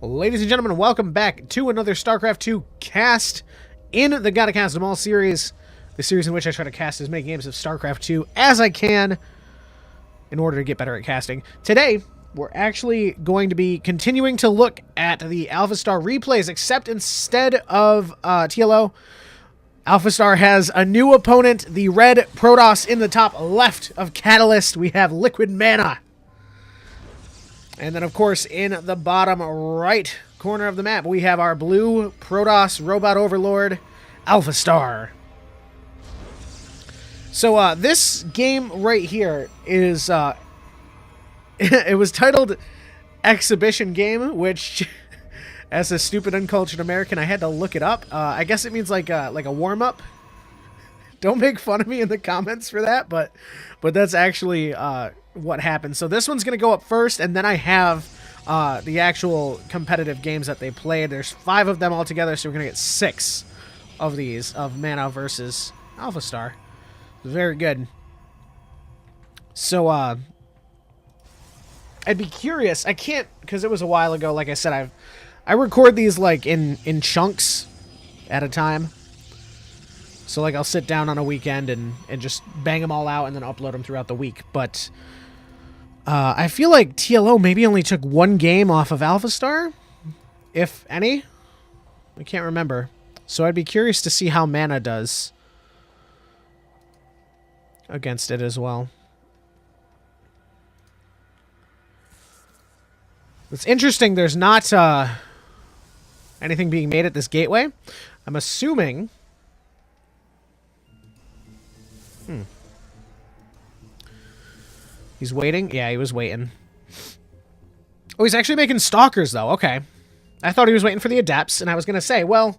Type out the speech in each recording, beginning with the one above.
Ladies and gentlemen, welcome back to another Starcraft 2 cast in the Gotta Cast Them All series. The series in which I try to cast as many games of Starcraft 2 as I can in order to get better at casting. Today, we're actually going to be continuing to look at the AlphaStar replays, except instead of TLO, AlphaStar has a new opponent, the red Protoss in the top left of Catalyst. We have Liquid MaNa. And then, of course, in the bottom right corner of the map, we have our blue Protoss Robot Overlord, AlphaStar. So, this game right here is, it was titled Exhibition Game, which, as a stupid, uncultured American, I had to look it up. I guess it means like a warm-up. Don't make fun of me in the comments for that, but that's actually what happened. So this one's going to go up first, and then I have the actual competitive games that they played. There's 5 of them altogether, so we're going to get 6 of these, of MaNa versus AlphaStar. Very good. So, I'd be curious. I can't, because it was a while ago. Like I said, I record these like in chunks at a time. So like I'll sit down on a weekend and just bang them all out and then upload them throughout the week. But I feel like TLO maybe only took 1 game off of AlphaStar, if any. I can't remember. So I'd be curious to see how MaNa does against it as well. It's interesting there's not anything being made at this gateway. I'm assuming... He's waiting? Yeah, he was waiting. Oh, he's actually making stalkers, though. Okay. I thought he was waiting for the adepts, and I was going to say, well,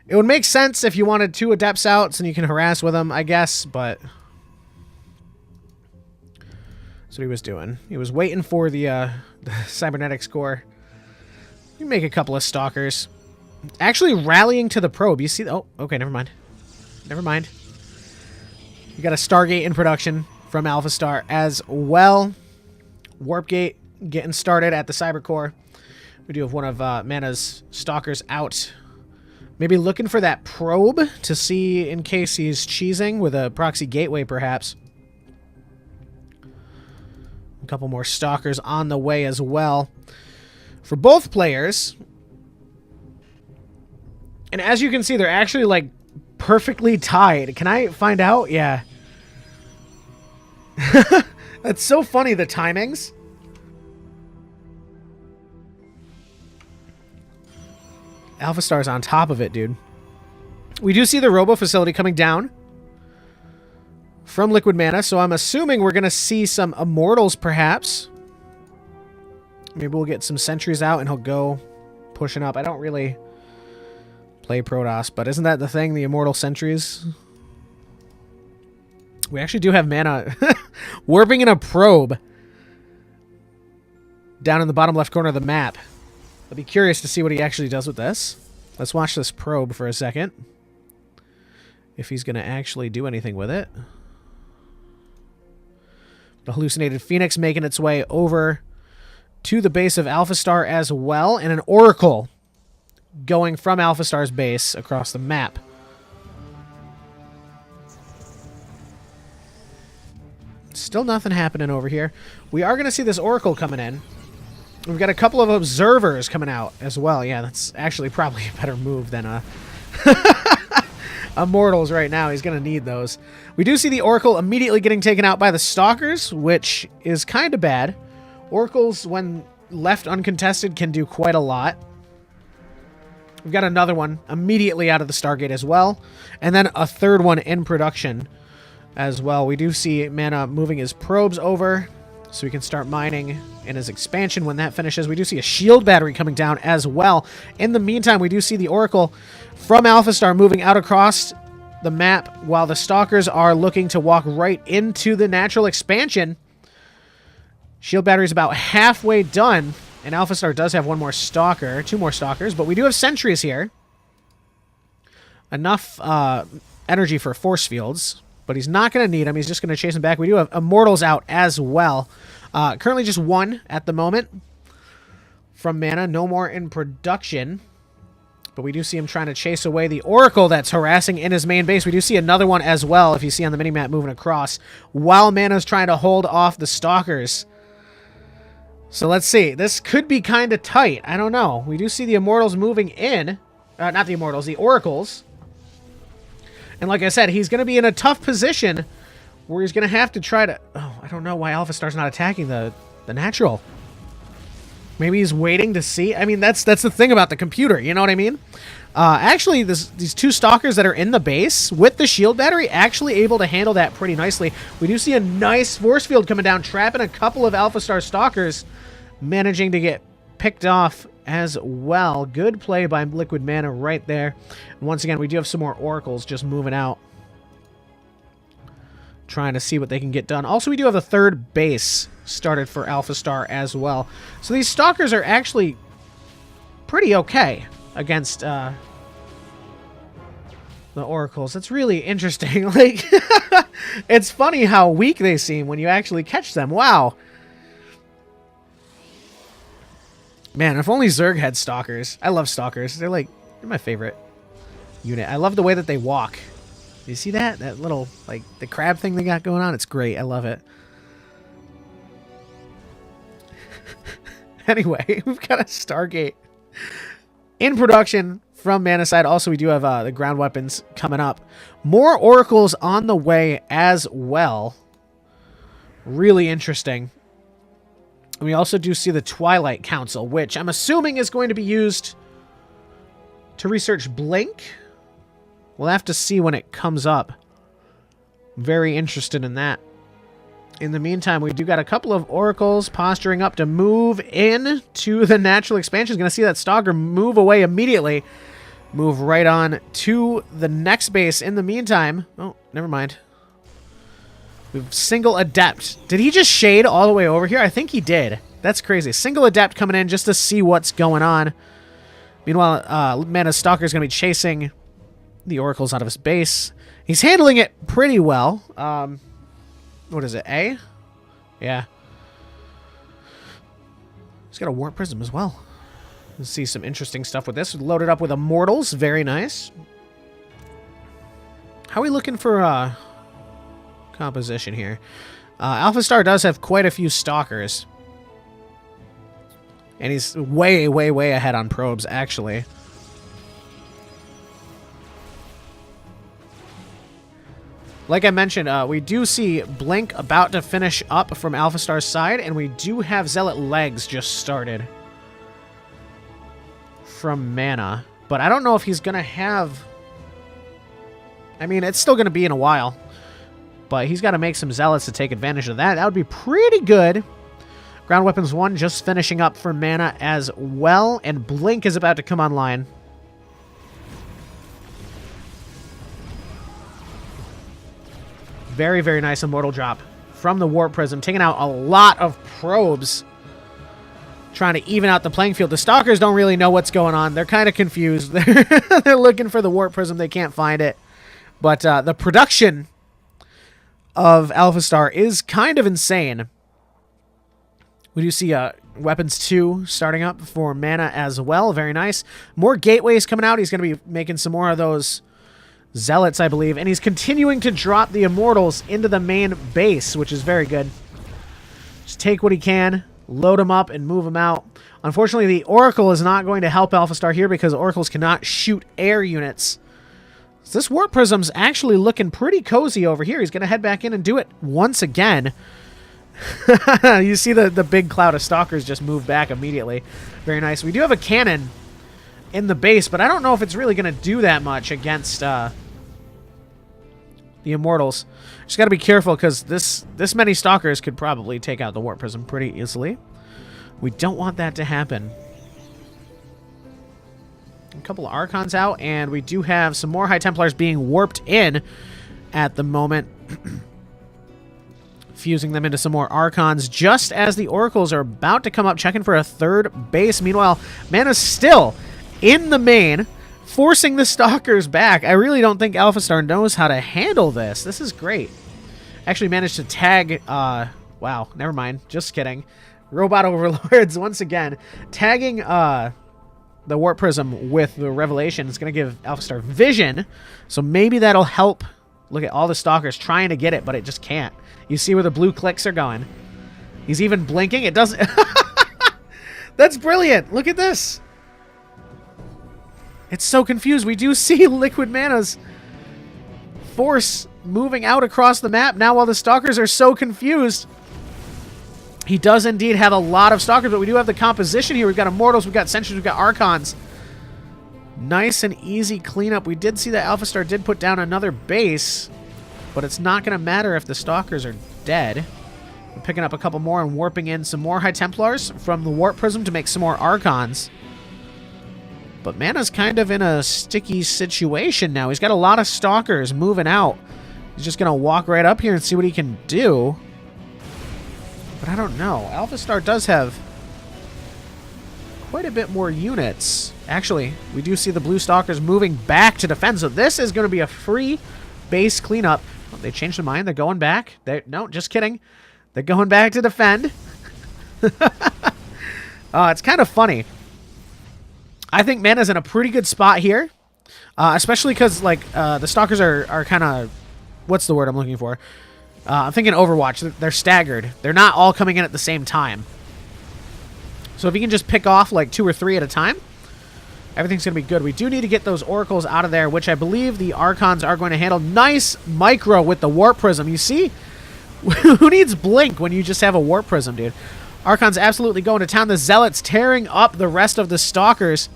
it would make sense if you wanted 2 adepts out, and you can harass with them, I guess, but... That's what he was doing. He was waiting for the cybernetics core. You make a couple of stalkers. Actually rallying to the probe. You see... Oh, okay, never mind. Never mind. You got a Stargate in production from AlphaStar as well. Warp Gate getting started at the Cyber Core. We do have one of MaNa's stalkers out. Maybe looking for that probe to see in case he's cheesing with a proxy gateway, perhaps. A couple more stalkers on the way as well for both players. And as you can see, they're actually like perfectly tied. Can I find out? Yeah. That's so funny, the timings. AlphaStar's on top of it, dude. We do see the Robo facility coming down from Liquid MaNa, so I'm assuming we're going to see some Immortals, perhaps. Maybe we'll get some Sentries out and he'll go pushing up. I don't really play Protoss, but isn't that the thing, the Immortal Sentries? We actually do have MaNa warping in a probe down in the bottom left corner of the map. I'll be curious to see what he actually does with this. Let's watch this probe for a second. If he's going to actually do anything with it. The hallucinated Phoenix making its way over to the base of AlphaStar as well. And an Oracle going from AlphaStar's base across the map. Still nothing happening over here. We are going to see this Oracle coming in. We've got a couple of observers coming out as well. Yeah, that's actually probably a better move than Immortals right now. He's going to need those. We do see the Oracle immediately getting taken out by the Stalkers, which is kind of bad. Oracles, when left uncontested, can do quite a lot. We've got another one immediately out of the Stargate as well. And then a third one in production as well. We do see MaNa moving his probes over so we can start mining in his expansion when that finishes. We do see a shield battery coming down as well. In the meantime, we do see the Oracle from AlphaStar moving out across the map while the Stalkers are looking to walk right into the natural expansion. Shield battery is about halfway done, and AlphaStar does have 1 more Stalker, 2 more Stalkers, but we do have Sentries here. Enough energy for force fields. But he's not going to need him. He's just going to chase him back. We do have Immortals out as well. Currently just 1 at the moment from MaNa. No more in production. But we do see him trying to chase away the Oracle that's harassing in his main base. We do see another one as well, if you see on the minimap moving across, while MaNa's trying to hold off the Stalkers. So let's see. This could be kind of tight. I don't know. We do see the Immortals moving in. Not the Immortals, the Oracles. And like I said, he's going to be in a tough position where he's going to have to try to... Oh, I don't know why AlphaStar's not attacking the natural. Maybe he's waiting to see. I mean, that's the thing about the computer. You know what I mean? Actually, these two Stalkers that are in the base with the shield battery actually able to handle that pretty nicely. We do see a nice force field coming down, trapping a couple of AlphaStar Stalkers, managing to get picked off as well. Good play by Liquid MaNa right there. And once again, we do have some more Oracles just moving out, trying to see what they can get done. Also, we do have a third base started for AlphaStar as well. So these Stalkers are actually pretty okay against the Oracles. That's really interesting. Like, it's funny how weak they seem when you actually catch them. Wow. Man, if only Zerg had Stalkers. I love Stalkers. They're my favorite unit. I love the way that they walk. You see that? That little, like, the crab thing they got going on? It's great. I love it. Anyway, we've got a Stargate in production from MaNa side. Also, we do have the ground weapons coming up. More Oracles on the way as well. Really interesting. We also do see the Twilight Council, which I'm assuming is going to be used to research Blink. We'll have to see when it comes up. Very interested in that. In the meantime, we do got a couple of Oracles posturing up to move in to the natural expansion. Going to see that Stalker move away immediately. Move right on to the next base. In the meantime... Oh, never mind. We've single Adept. Did he just shade all the way over here? I think he did. That's crazy. Single Adept coming in just to see what's going on. Meanwhile, MaNa's Stalker is going to be chasing the Oracles out of his base. He's handling it pretty well. What is it, A? Yeah. He's got a Warp Prism as well. Let's see some interesting stuff with this. Loaded up with Immortals. Very nice. How are we looking for composition here? AlphaStar does have quite a few Stalkers. And he's way, way, way ahead on probes, actually. Like I mentioned, we do see Blink about to finish up from AlphaStar's side, and we do have Zealot Legs just started from MaNa. But I don't know if he's going to have... I mean, it's still going to be in a while. But he's got to make some Zealots to take advantage of that. That would be pretty good. Ground Weapons 1 just finishing up for MaNa as well, and Blink is about to come online. Very, very nice Immortal drop from the Warp Prism, taking out a lot of probes, trying to even out the playing field. The Stalkers don't really know what's going on. They're kind of confused. They're looking for the Warp Prism. They can't find it. But the production of AlphaStar is kind of insane. We do see Weapons 2 starting up for MaNa as well. Very nice. More Gateways coming out. He's going to be making some more of those Zealots, I believe. And he's continuing to drop the Immortals into the main base, which is very good. Just take what he can, load them up, and move them out. Unfortunately, the Oracle is not going to help AlphaStar here because Oracles cannot shoot air units. So this Warp Prism's actually looking pretty cozy over here. He's going to head back in and do it once again. You see the big cloud of Stalkers just move back immediately. Very nice. We do have a cannon in the base, but I don't know if it's really going to do that much against the Immortals. Just got to be careful because this many Stalkers could probably take out the Warp Prism pretty easily. We don't want that to happen. A couple of Archons out, and we do have some more High Templars being warped in at the moment. Fusing them into some more Archons just as the Oracles are about to come up, checking for a third base. Meanwhile, MaNa's still in the main, forcing the Stalkers back. I really don't think AlphaStar knows how to handle this. This is great. Actually managed to tag... wow, never mind. Just kidding. Robot overlords once again. Tagging the warp prism with the revelation is going to give AlphaStar vision. So maybe that'll help. Look at all the stalkers trying to get it, but it just can't. You see where the blue clicks are going. He's even blinking. It doesn't... That's brilliant. Look at this. It's so confused. We do see Liquid MaNa's force moving out across the map now while the stalkers are so confused. He does indeed have a lot of stalkers, but we do have the composition here. We've got Immortals, we've got Sentries, we've got Archons. Nice and easy cleanup. We did see that AlphaStar did put down another base, but it's not going to matter if the stalkers are dead. We're picking up a couple more and warping in some more High Templars from the Warp Prism to make some more Archons. But MaNa's kind of in a sticky situation now. He's got a lot of stalkers moving out. He's just going to walk right up here and see what he can do. But I don't know. AlphaStar does have quite a bit more units. Actually, we do see the blue stalkers moving back to defend. So this is going to be a free base cleanup. Oh, they changed their mind. They're going back. No, just kidding. They're going back to defend. It's kind of funny. I think MaNa's in a pretty good spot here. Especially because, like, the stalkers are kind of... What's the word I'm looking for? I'm thinking Overwatch. They're staggered. They're not all coming in at the same time. So if you can just pick off, like, 2 or 3 at a time, everything's going to be good. We do need to get those Oracles out of there, which I believe the Archons are going to handle. Nice micro with the Warp Prism. You see? Who needs Blink when you just have a Warp Prism, dude? Archon's absolutely going to town. The Zealots tearing up the rest of the Stalkers.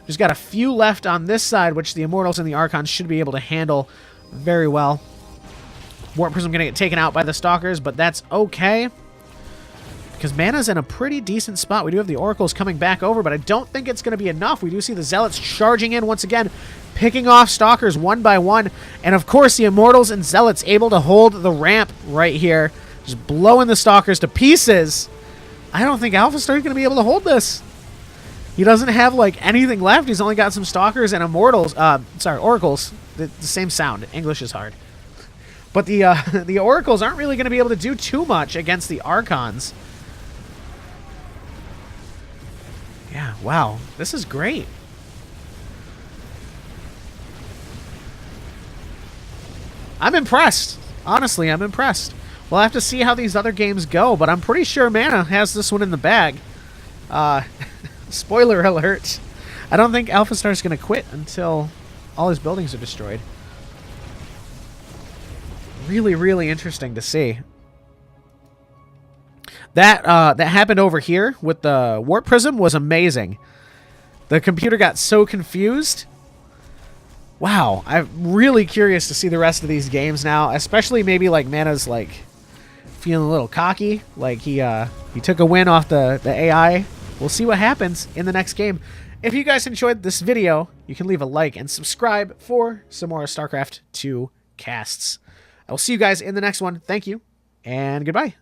There's got a few left on this side, which the Immortals and the Archons should be able to handle very well. Warp Prism going to get taken out by the Stalkers, but that's okay. Because MaNa's in a pretty decent spot. We do have the Oracles coming back over, but I don't think it's going to be enough. We do see the Zealots charging in once again, picking off Stalkers one by one. And of course, the Immortals and Zealots able to hold the ramp right here. Just blowing the Stalkers to pieces. I don't think AlphaStar is going to be able to hold this. He doesn't have, like, anything left. He's only got some Stalkers and Immortals. Oracles. The same sound. English is hard. But the Oracles aren't really going to be able to do too much against the Archons. Yeah, wow. This is great. I'm impressed. Honestly, I'm impressed. We'll have to see how these other games go, but I'm pretty sure MaNa has this one in the bag. Spoiler alert. I don't think AlphaStar is going to quit until all his buildings are destroyed. Really, really interesting to see. That happened over here with the Warp Prism was amazing. The computer got so confused. Wow, I'm really curious to see the rest of these games now, especially maybe like MaNa's like feeling a little cocky, like he took a win off the AI. We'll see what happens in the next game. If you guys enjoyed this video, you can leave a like and subscribe for some more StarCraft 2 casts. I will see you guys in the next one. Thank you, and goodbye.